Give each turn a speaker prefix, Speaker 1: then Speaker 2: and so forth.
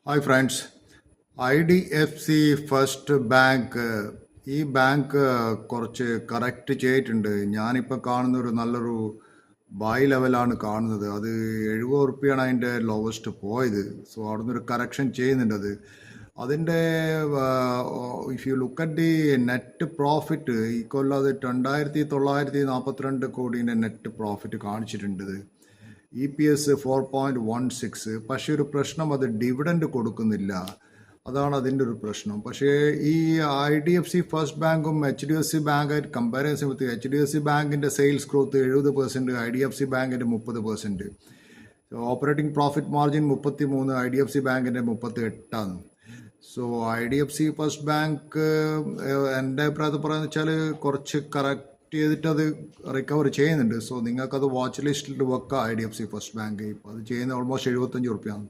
Speaker 1: Hi friends, IDFC first bank ഈ bank കുറച്ച് correct ചെയ്തിട്ടുണ്ട്. ഞാനിപ്പോൾ കാണുന്ന ഒരു നല്ലൊരു ബൈ ലെവലാണ് കാണുന്നത്. അത് 70 റുപ്യാണ് അതിൻ്റെ ലോവസ്റ്റ് പോയത്. സോ അവിടുന്ന് ഒരു കറക്ഷൻ ചെയ്യുന്നുണ്ട്. അതിൻ്റെ if you look at the net profit, ഈ കൊല്ലം അത് 2942 കോടീൻ്റെ നെറ്റ് പ്രോഫിറ്റ് കാണിച്ചിട്ടുണ്ട്. EPS 4.16. പക്ഷേ ഒരു പ്രശ്നം, അത് ഡിവിഡൻഡ് കൊടുക്കുന്നില്ല. അതാണ് അതിൻ്റെ ഒരു പ്രശ്നം. പക്ഷേ ഈ IDFC ഫസ്റ്റ് ബാങ്കും HDFC ബാങ്കായിട്ട് കമ്പാരിസൺ വിത്ത് HDFC ബാങ്കിൻ്റെ സെയിൽസ് ഗ്രോത്ത് 70%, IDFC ബാങ്കിൻ്റെ 30%. ഓപ്പറേറ്റിംഗ് പ്രോഫിറ്റ് മാർജിൻ 33, IDFC ബാങ്കിൻ്റെ 38ആണ്. സോ IDFC ഫസ്റ്റ് ബാങ്ക് എൻ്റെ അഭിപ്രായത്തിൽ പറയുന്നത് വെച്ചാൽ കുറച്ച് കറക്റ്റ് ചെയ്തിട്ട് അത് റിക്കവർ ചെയ്യുന്നുണ്ട്. സോ നിങ്ങൾക്കത് വാച്ച് ലിസ്റ്റിൽ വെക്കാം. IDFC ഫസ്റ്റ് ബാങ്ക് ഇപ്പോൾ അത് ചെയ്യുന്ന ഓൾമോസ്റ്റ് 75 റുപ്യാണ്.